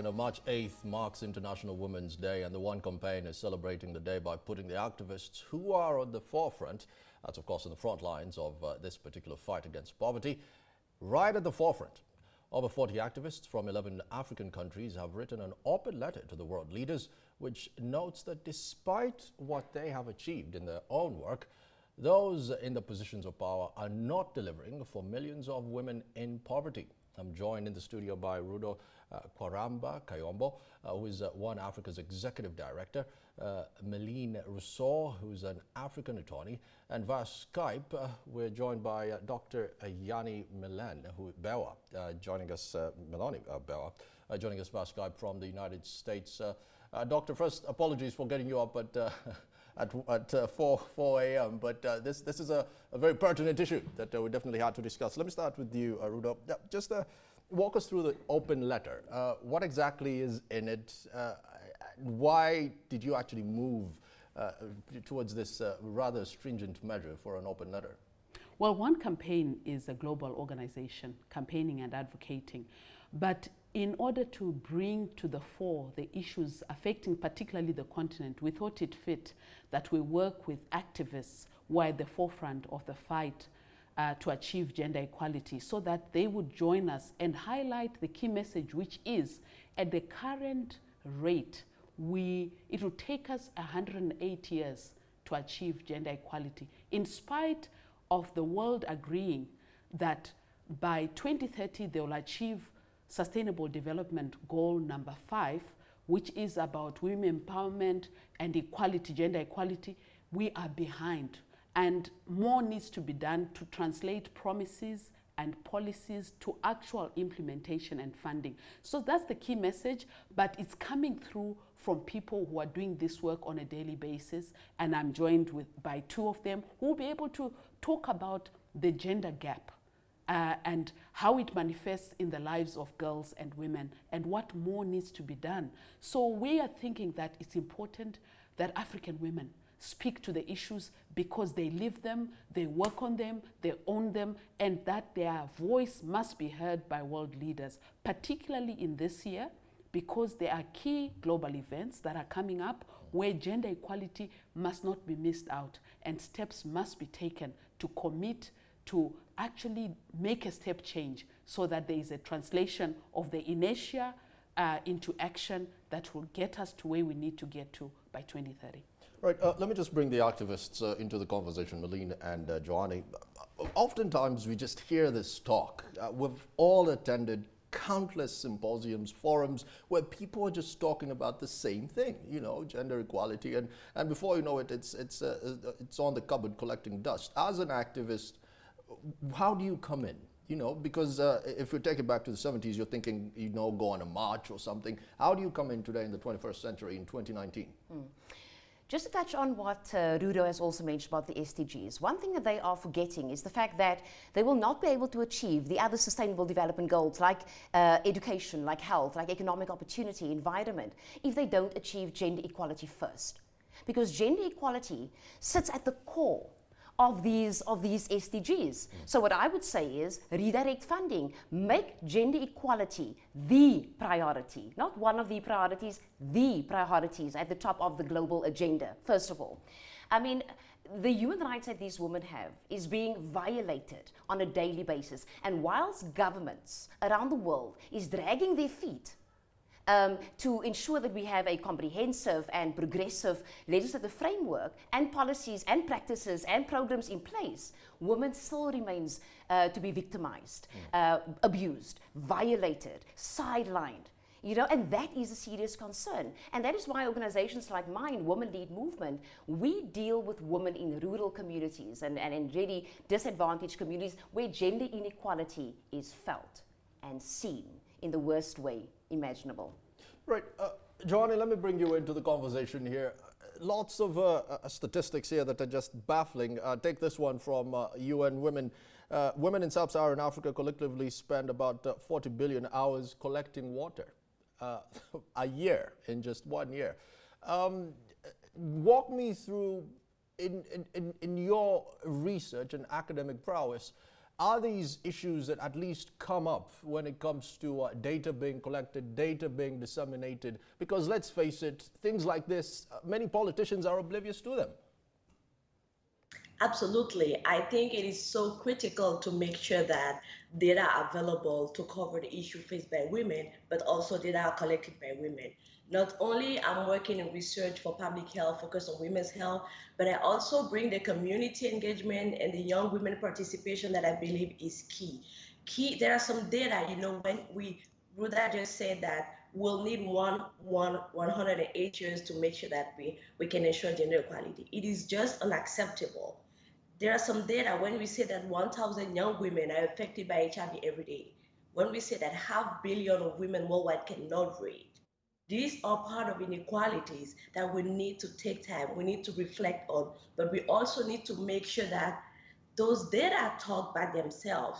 Africa. Now, March 8th marks International Women's Day, and the One campaign is celebrating the day by putting the activists who are on the forefront, that's of course in the front lines of this particular fight against poverty, right at the forefront. Over 40 activists from 11 African countries have written an op-ed letter to the world leaders, which notes that despite what they have achieved in their own work, those in the positions of power are not delivering for millions of women in poverty. I'm joined in the studio by Rudo Kwaramba-Kayombo, who is One Africa's Executive Director, Melene Rossouw, who's an African attorney, and via Skype, we're joined by Dr Joannie Marlene Bewa, joining us via Skype from the United States. Doctor, first, apologies for getting you up at 4 a.m., but this is a very pertinent issue that we definitely had to discuss. Let me start with you, Rudo. Just walk us through the open letter. What exactly is in it? Why did you actually move towards this rather stringent measure for an open letter? Well, One Campaign is a global organization campaigning and advocating, but in order to bring to the fore the issues affecting particularly the continent, we thought it fit that we work with activists who are at the forefront of the fight to achieve gender equality, so that they would join us and highlight the key message, which is at the current rate, it will take us 108 years to achieve gender equality, in spite of the world agreeing that by 2030 they will achieve Sustainable Development Goal number 5, which is about women empowerment and equality, gender equality. We are behind, and more needs to be done to translate promises and policies to actual implementation and funding. So that's the key message, but it's coming through from people who are doing this work on a daily basis, and I'm joined by two of them who will be able to talk about the gender gap and how it manifests in the lives of girls and women, and what more needs to be done. So we are thinking that it's important that African women speak to the issues because they live them, they work on them, they own them, and that their voice must be heard by world leaders, particularly in this year, because there are key global events that are coming up where gender equality must not be missed out, and steps must be taken to commit to actually make a step change so that there is a translation of the inertia into action that will get us to where we need to get to by 2030. Right, let me just bring the activists into the conversation, Melene and Joannie. Oftentimes we just hear this talk. We've all attended countless symposiums, forums, where people are just talking about the same thing, you know, gender equality, and before you know it, it's on the cupboard collecting dust. As an activist, how do you come in? You know, because if you take it back to the 70s, you're thinking, you know, go on a march or something. How do you come in today in the 21st century in 2019? Just to touch on what Rudo has also mentioned about the SDGs, one thing that they are forgetting is the fact that they will not be able to achieve the other sustainable development goals like education, like health, like economic opportunity, environment, if they don't achieve gender equality first. Because gender equality sits at the core of these SDGs. So what I would say is redirect funding, make gender equality the priority, not one of the priorities, the priorities at the top of the global agenda, first of all. I mean, the human rights that these women have is being violated on a daily basis. And whilst governments around the world is dragging their feet to ensure that we have a comprehensive and progressive legislative framework and policies and practices and programs in place, women still remains to be victimized, abused, violated, sidelined. You know, and that is a serious concern. And that is why organizations like mine, Women Lead Movement, we deal with women in rural communities and in really disadvantaged communities where gender inequality is felt and seen in the worst way imaginable. Right. Joannie, let me bring you into the conversation here. Lots of statistics here that are just baffling. Take this one from UN Women. Women in sub-Saharan Africa collectively spend about 40 billion hours collecting water a year, in just 1 year. Walk me through, in your research and academic prowess, are these issues that at least come up when it comes to data being collected, data being disseminated? Because let's face it, things like this, many politicians are oblivious to them. Absolutely. I think it is so critical to make sure that data are available to cover the issue faced by women, but also data are collected by women. Not only I'm working in research for public health, focused on women's health, but I also bring the community engagement and the young women participation that I believe is key. There are some data, when Ruda just said that we'll need 108 years to make sure that we can ensure gender equality. It is just unacceptable. There are some data when we say that 1,000 young women are affected by HIV every day. When we say that 500 million of women worldwide cannot read. These are part of inequalities that we need to take time, we need to reflect on, but we also need to make sure that those data talk by themselves.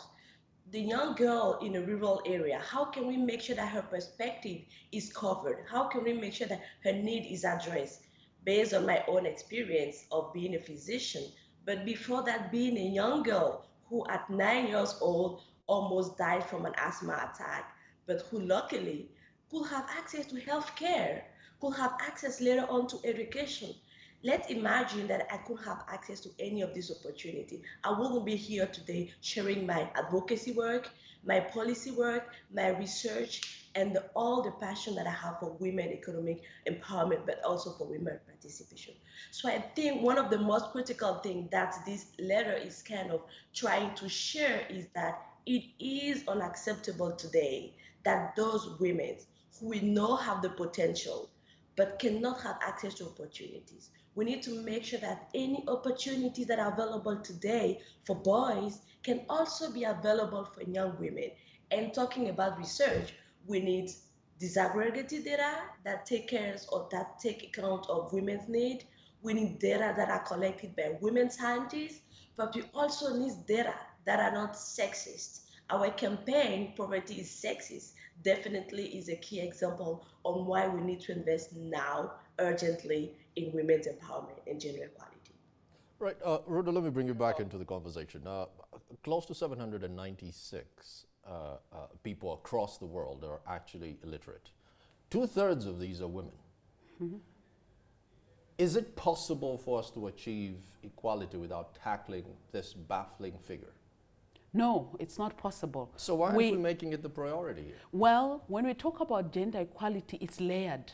The young girl in a rural area, how can we make sure that her perspective is covered? How can we make sure that her need is addressed? Based on my own experience of being a physician, but before that, being a young girl who at 9 years old almost died from an asthma attack, but who luckily could have access to health care, could have access later on to education. Let's imagine that I could have access to any of these opportunities. I wouldn't be here today sharing my advocacy work, my policy work, my research, and all the passion that I have for women economic empowerment, but also for women participation. So I think one of the most critical things that this letter is kind of trying to share is that it is unacceptable today that those women who we know have the potential but cannot have access to opportunities. We need to make sure that any opportunities that are available today for boys can also be available for young women. And talking about research, we need disaggregated data that take account of women's need. We need data that are collected by women scientists, but we also need data that are not sexist. Our campaign, Poverty is Sexist, definitely is a key example on why we need to invest now, urgently, in women's empowerment and gender equality. Right, Rudo, let me bring you back into the conversation. Close to 796 people across the world are actually illiterate. 2/3 of these are women. Mm-hmm. Is it possible for us to achieve equality without tackling this baffling figure? No, it's not possible. So why aren't we making it the priority here? Well, when we talk about gender equality, it's layered.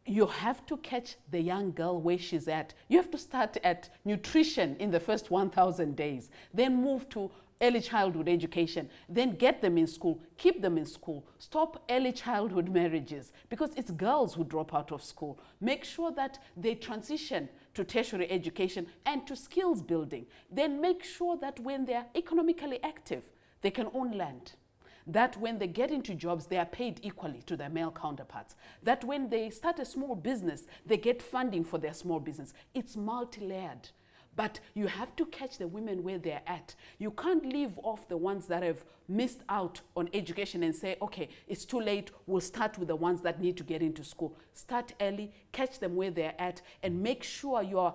You have to catch the young girl where she's at. You have to start at nutrition in the first 1,000 days, then move to early childhood education, then get them in school, keep them in school, stop early childhood marriages, because it's girls who drop out of school. Make sure that they transition to tertiary education and to skills building. Then make sure that when they're economically active, they can own land. That when they get into jobs, they are paid equally to their male counterparts. That when they start a small business, they get funding for their small business. It's multi-layered. But you have to catch the women where they're at. You can't leave off the ones that have missed out on education and say, okay, it's too late, we'll start with the ones that need to get into school. Start early, catch them where they're at, and make sure you're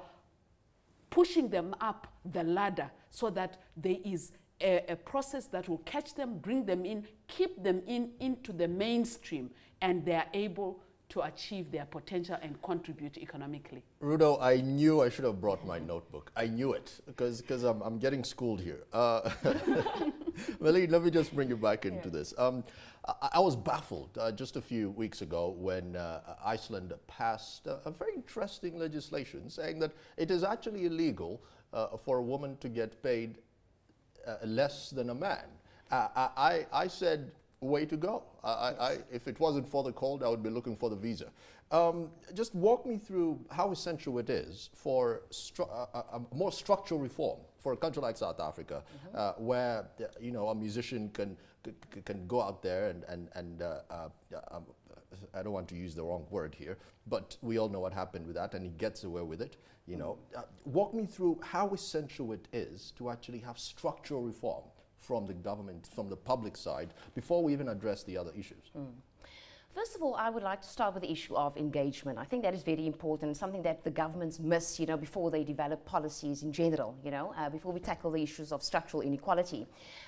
pushing them up the ladder so that there is a process that will catch them, bring them in, keep them into the mainstream, and they're able to achieve their potential and contribute economically. Rudo, I knew I should have brought my notebook. I knew it, because I'm getting schooled here. Melene, let me just bring you back into this. I was baffled just a few weeks ago when Iceland passed a very interesting legislation saying that it is actually illegal for a woman to get paid less than a man. I said, way to go. If it wasn't for the cold, I would be looking for the visa. Just walk me through how essential it is for a more structural reform for a country like South Africa, where a musician can go out there and I don't want to use the wrong word here, but we all know what happened with that, and he gets away with it. Walk me through how essential it is to actually have structural reform from the government, from the public side, before we even address the other issues. First of all, I would like to start with the issue of engagement. I think that is very important, something that the governments miss, before they develop policies in general, before we tackle the issues of structural inequality.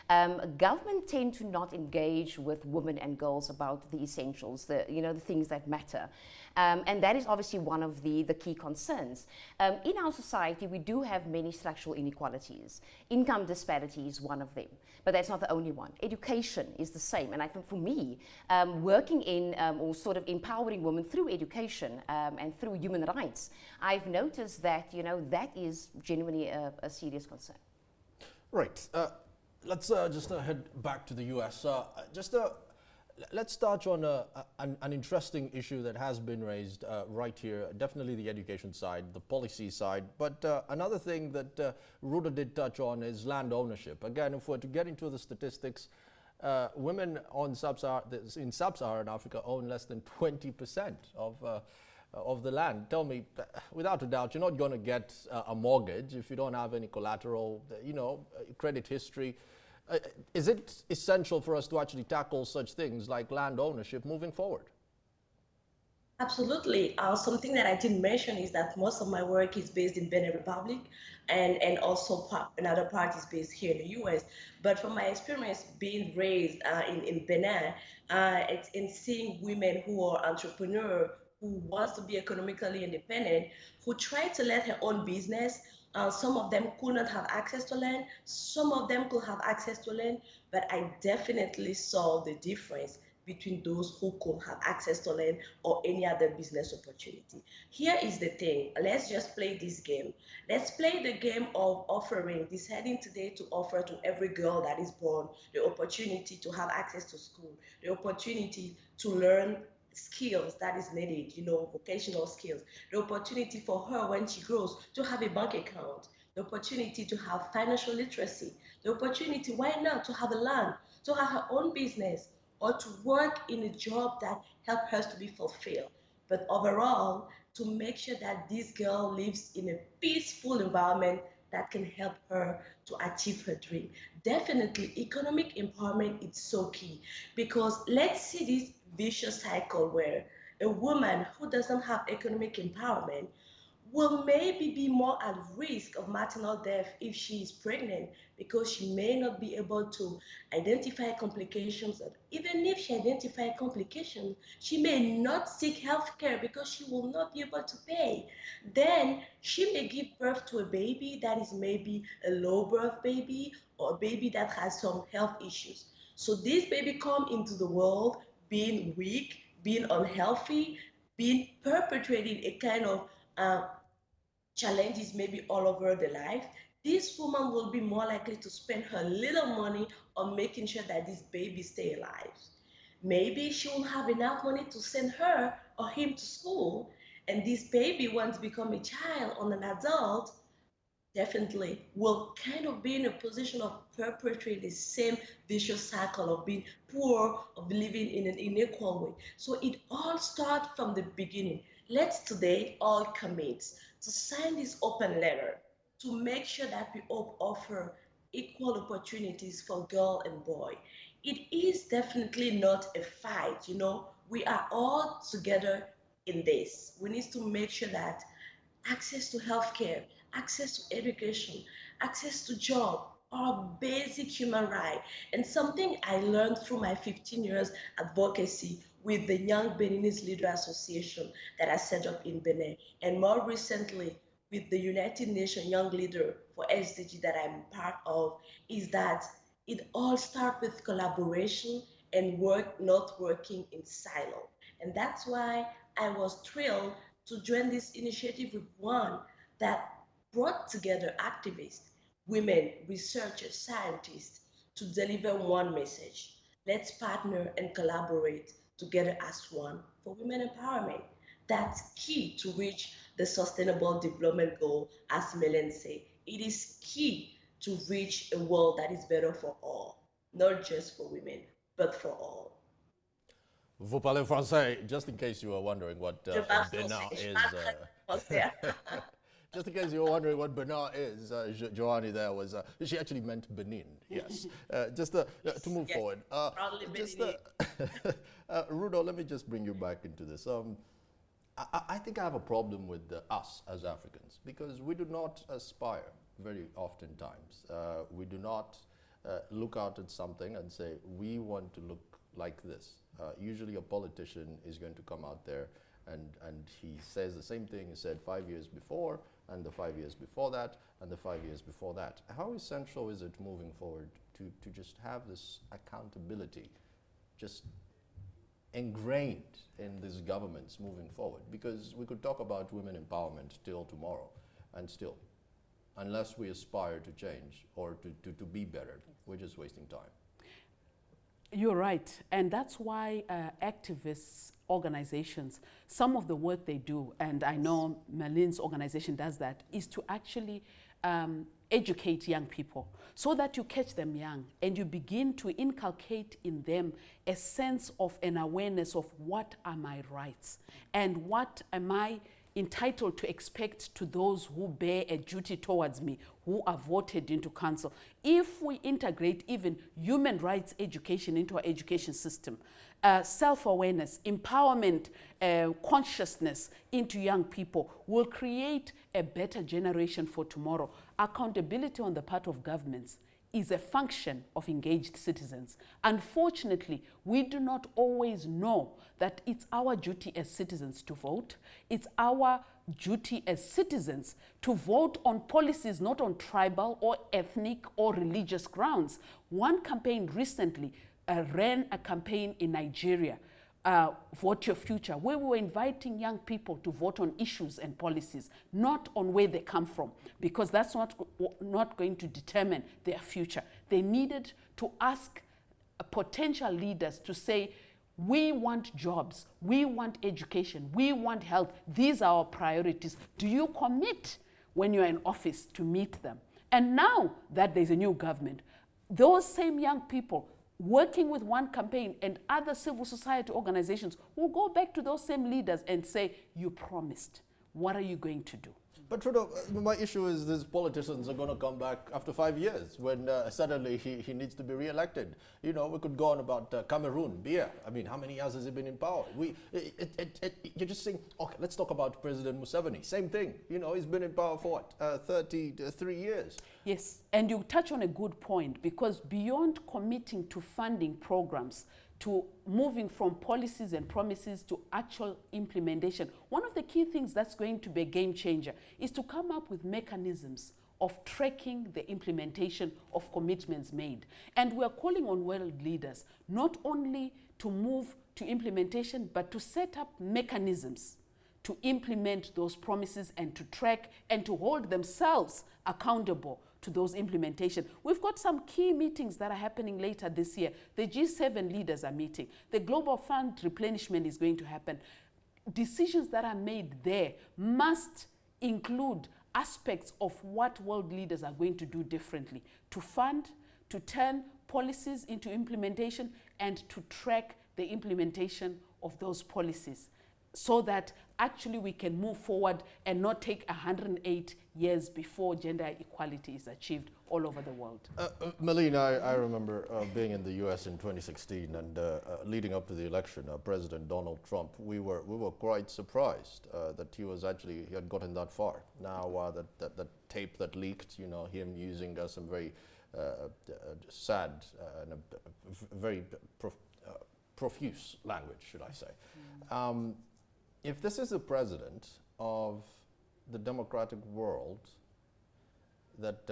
Government tend to not engage with women and girls about the essentials, the things that matter. And that is obviously one of the key concerns. In our society, we do have many structural inequalities. Income disparity is one of them, but that's not the only one. Education is the same, and I think for me, working in or sort of empowering women through education and through human rights, I've noticed that, that is genuinely a serious concern. Right. Let's just head back to the US. Let's touch on an interesting issue that has been raised right here, definitely the education side, the policy side. But another thing that Rudo did touch on is land ownership. Again, if we're to get into the statistics, women in sub-Saharan Africa own less than 20% of the land. Tell me, without a doubt, you're not going to get a mortgage if you don't have any collateral, credit history. Is it essential for us to actually tackle such things like land ownership moving forward? Absolutely. Something that I didn't mention is that most of my work is based in Benin Republic, and also another part is based here in the US. But from my experience being raised in Benin, it's in seeing women who are entrepreneurs, who wants to be economically independent, who try to let her own business. Some of them could not have access to land. Some of them could have access to land, but I definitely saw the difference between those who could have access to land or any other business opportunity. Here is the thing. Let's just play this game. Let's play the game of offering, deciding today to offer to every girl that is born the opportunity to have access to school, the opportunity to learn skills that is needed, vocational skills, the opportunity for her when she grows to have a bank account, the opportunity to have financial literacy, the opportunity, why not, to have a land, to have her own business, or to work in a job that helps her to be fulfilled. But overall, to make sure that this girl lives in a peaceful environment that can help her to achieve her dream. Definitely, economic empowerment is so key, because let's see this vicious cycle where a woman who doesn't have economic empowerment will maybe be more at risk of maternal death if she is pregnant, because she may not be able to identify complications. Even if she identifies complications, she may not seek health care because she will not be able to pay. Then she may give birth to a baby that is maybe a low birth baby, or a baby that has some health issues. So this baby come into the world being weak, being unhealthy, being perpetrating a kind of challenges maybe all over the life. This woman will be more likely to spend her little money on making sure that this baby stay alive. Maybe she won't have enough money to send her or him to school, and this baby, once become a child or an adult, definitely will kind of be in a position of perpetrating the same vicious cycle of being poor, of living in an unequal way. So it all starts from the beginning. Let's today all commit to sign this open letter to make sure that we offer equal opportunities for girl and boy. It is definitely not a fight, we are all together in this. We need to make sure that access to healthcare, access to education, access to job are basic human right. And something I learned through my 15 years advocacy with the Young Beninese Leader Association that I set up in Benin, and more recently with the United Nations Young Leader for SDG that I'm part of, is that it all starts with collaboration and work not working in silo. And that's why I was thrilled to join this initiative with one that brought together activists, women, researchers, scientists to deliver one message. Let's partner and collaborate together as one for women empowerment. That's key to reach the sustainable development goal, as Melene said. It is key to reach a world that is better for all, not just for women, but for all. Vous parlez français, just in case you were wondering what Benin is. Just in case you're wondering what Benin is, Joannie there was, she actually meant Benin, yes. Just to move forward. Proudly Rudo, let me just bring you back into this. I think I have a problem with us as Africans because we do not aspire very oftentimes. We do not look out at something and say, we want to look like this. Usually a politician is going to come out there and he says the same thing he said 5 years before, and the 5 years before that, and the 5 years before that. How essential is it moving forward to just have this accountability just ingrained in these governments moving forward? Because we could talk about women empowerment till tomorrow, and still, unless we aspire to change or to be better, we're just wasting time. You're right, and that's why activists, organizations, some of the work they do, and I know Melene's organization does that, is to actually educate young people so that you catch them young and you begin to inculcate in them a sense of an awareness of what are my rights and what am I entitled to expect to those who bear a duty towards me, who are voted into council. If we integrate even human rights education into our education system, self-awareness, empowerment, consciousness into young people will create a better generation for tomorrow. Accountability on the part of governments is a function of engaged citizens. Unfortunately, we do not always know that it's our duty as citizens to vote. It's our duty as citizens to vote on policies not on tribal or ethnic or religious grounds. One campaign recently ran a campaign in Nigeria, Vote Your Future, where we were inviting young people to vote on issues and policies, not on where they come from, because that's not going to determine their future. They needed to ask potential leaders to say, we want jobs, we want education, we want health. These are our priorities. Do you commit when you're in office to meet them? And now that there's a new government, those same young people working with one campaign and other civil society organizations will go back to those same leaders and say, you promised. What are you going to do? But Rudo, my issue is these politicians are going to come back after 5 years when suddenly he needs to be re-elected. You know, we could go on about Cameroon, Biya. I mean, how many years has he been in power? You're just saying, okay, let's talk about President Museveni. Same thing. You know, he's been in power for what, 33 years. Yes, and you touch on a good point, because beyond committing to funding programs, to moving from policies and promises to actual implementation, one of the key things that's going to be a game changer is to come up with mechanisms of tracking the implementation of commitments made. And we're calling on world leaders not only to move to implementation, but to set up mechanisms to implement those promises and to track and to hold themselves accountable to those implementation. We've got some key meetings that are happening later this year. The G7 leaders are meeting. The Global Fund replenishment is going to happen. Decisions that are made there must include aspects of what world leaders are going to do differently, to fund, to turn policies into implementation, and to track the implementation of those policies, so that actually we can move forward and not take 108 years before gender equality is achieved all over the world. Melene, I remember being in the US in 2016 and leading up to the election, President Donald Trump, we were quite surprised that he had gotten that far. Now that tape that leaked, you know, him using some very sad and very profuse language, should I say. If this is the president of the democratic world, that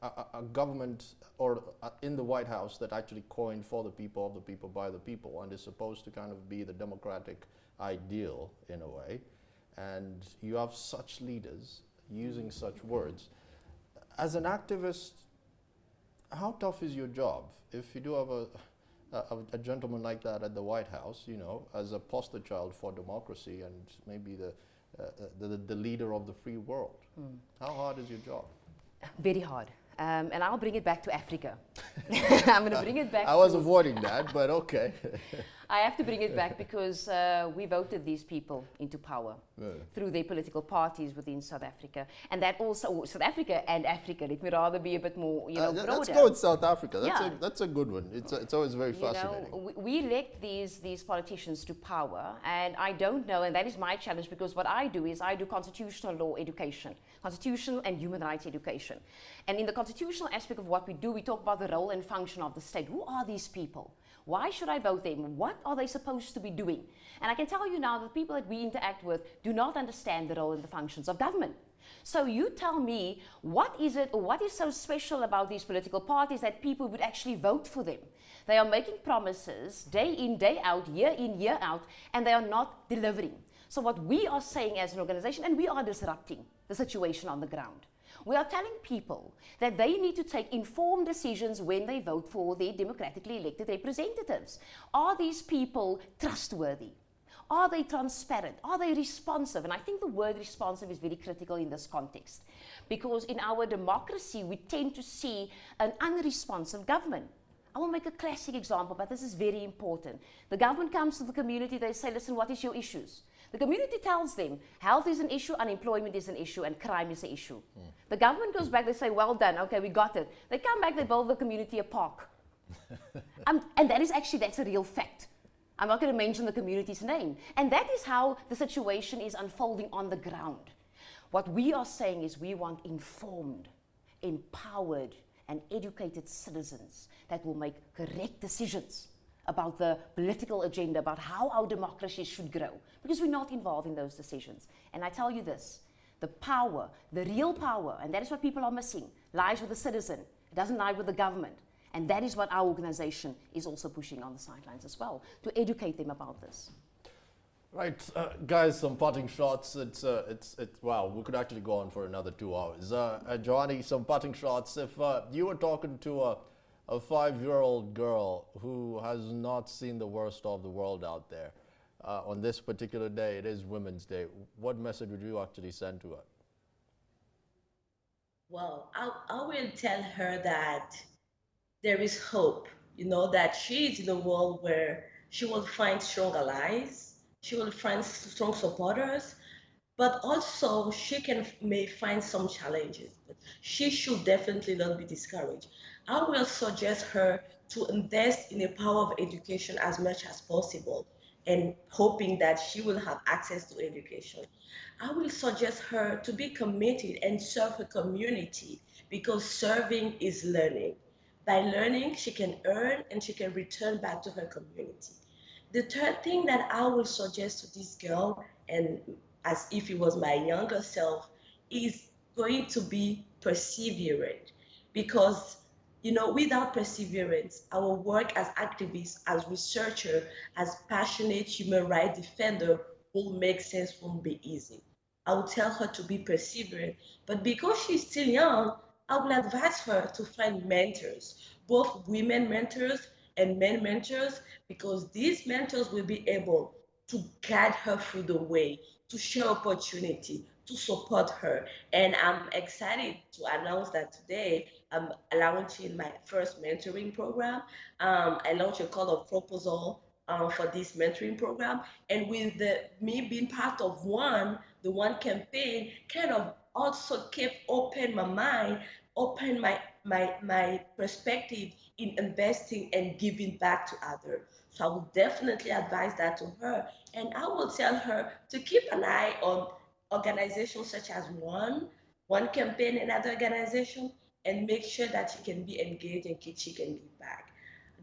a government or in the White House that actually coined for the people, of the people, by the people, and is supposed to kind of be the democratic ideal in a way, and you have such leaders using such words, as an activist, how tough is your job if you do have a gentleman like that at the White House, you know, as a poster child for democracy and maybe the leader of the free world? How hard is your job? Very hard. And I'll bring it back to Africa. I'm going to bring it back. I was avoiding that, but okay. I have to bring it back because we voted these people into power through their political parties within South Africa. And that also, South Africa and Africa, let me rather be a bit more, broader. Let's go with South Africa. Yeah. That's a good one. It's always very fascinating. We elect these politicians to power, and I don't know, and that is my challenge, because what I do is I do constitutional law education, constitutional and human rights education. And in the constitutional aspect of what we do, we talk about the role and function of the state. Who are these people? Why should I vote them? What are they supposed to be doing? And I can tell you now that the people that we interact with do not understand the role and the functions of government. So you tell me, what is it, or what is so special about these political parties that people would actually vote for them? They are making promises day in, day out, year in, year out, and they are not delivering. So what we are saying as an organization, and we are disrupting the situation on the ground. We are telling people that they need to take informed decisions when they vote for their democratically elected representatives. Are these people trustworthy? Are they transparent? Are they responsive? And I think the word responsive is very critical in this context, because in our democracy, we tend to see an unresponsive government. I will make a classic example, but this is very important. The government comes to the community, they say, listen, what is your issues? The community tells them health is an issue, unemployment is an issue, and crime is an issue. The government goes back, they say, well done, okay, we got it. They come back, they build the community a park. And that's a real fact. I'm not going to mention the community's name. And that is how the situation is unfolding on the ground. What we are saying is we want informed, empowered, and educated citizens that will make correct decisions about the political agenda, about how our democracy should grow, because we're not involved in those decisions. And I tell you this, the power, the real power, and that is what people are missing, lies with the citizen. It doesn't lie with the government. And that is what our organization is also pushing on the sidelines as well, to educate them about this. Right, guys, some parting shots. Wow, we could actually go on for another 2 hours. Joannie, some parting shots. If you were talking to a 5-year-old girl who has not seen the worst of the world out there on this particular day, it is Women's Day, what message would you actually send to her? Well, I will tell her that there is hope, that she is in a world where she will find strong allies, she will find strong supporters, but also she may find some challenges. But she should definitely not be discouraged. I will suggest her to invest in the power of education as much as possible, and hoping that she will have access to education. I will suggest her to be committed and serve her community, because serving is learning. By learning, she can earn and she can return back to her community. The third thing that I will suggest to this girl, and as if it was my younger self, is going to be perseverant. Because, without perseverance, our work as activists, as researchers, as passionate human rights defender will make sense, won't be easy. I will tell her to be perseverant, but because she's still young, I will advise her to find mentors, both women mentors and men mentors, because these mentors will be able to guide her through the way, to share opportunity, to support her. And I'm excited to announce that today I'm launching my first mentoring program. I launched a call of proposal for this mentoring program. And with me being part of the one campaign, kind of also kept open my mind, open my perspective in investing and giving back to others. So I will definitely advise that to her. And I will tell her to keep an eye on organizations such as one campaign, another organization, and make sure that she can be engaged and she can give back.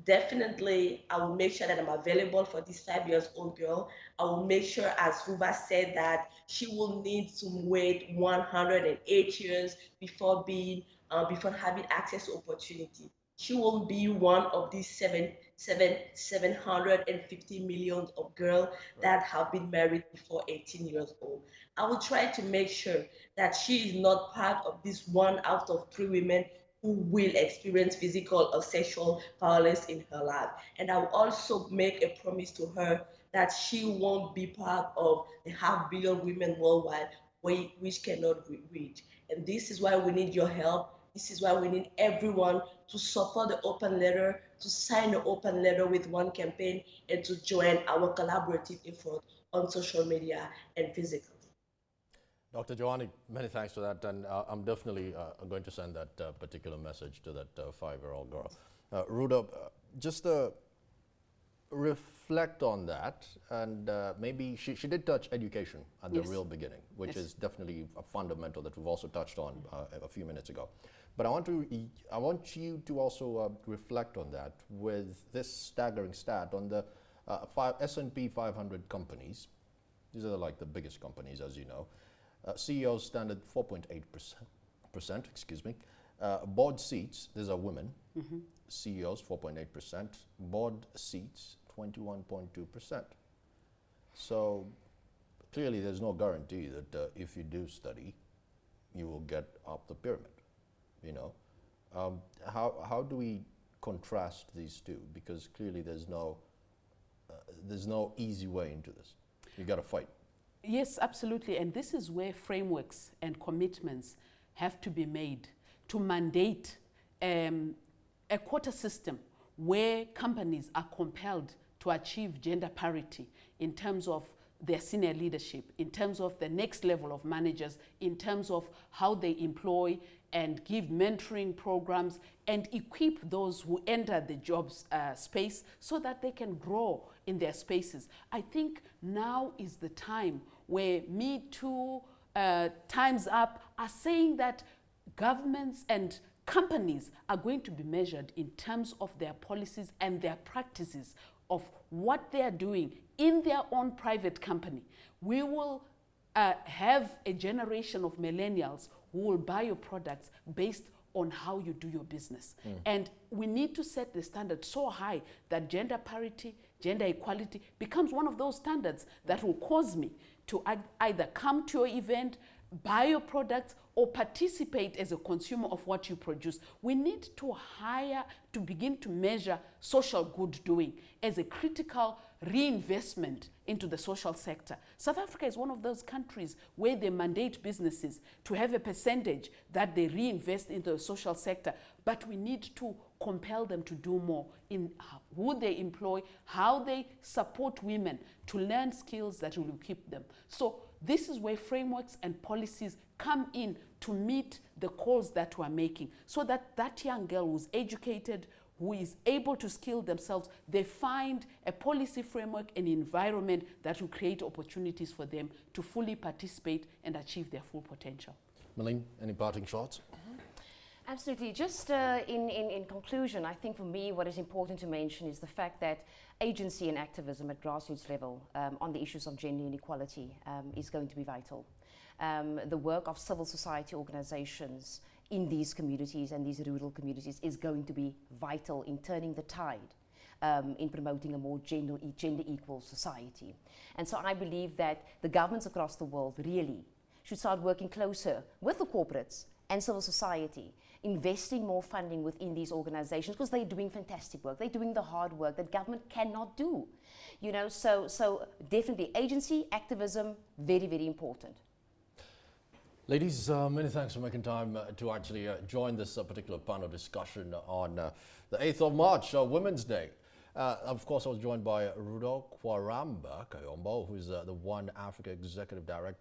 Definitely, I will make sure that I'm available for this 5-year-old girl. I will make sure, as Ruba said, that she will need to wait 108 years before having access to opportunity. She will be one of these 750 million of girls that have been married before 18 years old. I will try to make sure that she is not part of this 1 out of 3 women who will experience physical or sexual violence in her life. And I will also make a promise to her that she won't be part of the 500 million women worldwide which cannot read. And this is why we need your help. This is why we need everyone to support the open letter, to sign the open letter with one campaign, and to join our collaborative effort on social media and physically. Dr. Joannie, many thanks for that, and I'm definitely going to send that particular message to that 5-year-old girl. Rudo, just reflect on that, and maybe she did touch education at the real beginning, which is definitely a fundamental that we've also touched on a few minutes ago. But I want you to also reflect on that with this staggering stat on the S&P 500 companies. These are like the biggest companies, as you know. CEOs stand at 4.8%, excuse me. Board seats, these are women. CEOs, 4.8%. Board seats, 21.2%. So clearly there's no guarantee that if you do study, you will get up the pyramid, you know. How do we contrast these two? Because clearly there's no easy way into this. You got to fight. Yes, absolutely. And this is where frameworks and commitments have to be made to mandate a quota system where companies are compelled to achieve gender parity in terms of their senior leadership, in terms of the next level of managers, in terms of how they employ and give mentoring programs and equip those who enter the jobs space so that they can grow in their spaces. I think now is the time where Me Too, Time's Up are saying that governments and companies are going to be measured in terms of their policies and their practices of what they are doing in their own private company. We will have a generation of millennials who will buy your products based on how you do your business. And we need to set the standard so high that gender parity, gender equality becomes one of those standards that will cause me to either come to your event, buy your products, or participate as a consumer of what you produce. We need to begin to measure social good doing as a critical reinvestment into the social sector. South Africa is one of those countries where they mandate businesses to have a percentage that they reinvest into the social sector, but we need to compel them to do more in who they employ, how they support women to learn skills that will keep them. So this is where frameworks and policies come in to meet the calls that we're making, so that that young girl who's educated, who is able to skill themselves, they find a policy framework and environment that will create opportunities for them to fully participate and achieve their full potential. Melene, any parting shots? Absolutely. Just in conclusion, I think for me what is important to mention is the fact that agency and activism at grassroots level on the issues of gender inequality is going to be vital. The work of civil society organizations in these communities and these rural communities is going to be vital in turning the tide in promoting a more gender equal society. And so I believe that the governments across the world really should start working closer with the corporates and civil society, investing more funding within these organizations because they're doing fantastic work. They're doing the hard work that government cannot do. You know, so definitely agency, activism, very, very important. Ladies, many thanks for making time to actually join this particular panel discussion on the 8th of March, Women's Day. Of course, I was joined by Rudo Kwaramba-Kayombo, who's the One Africa Executive Director.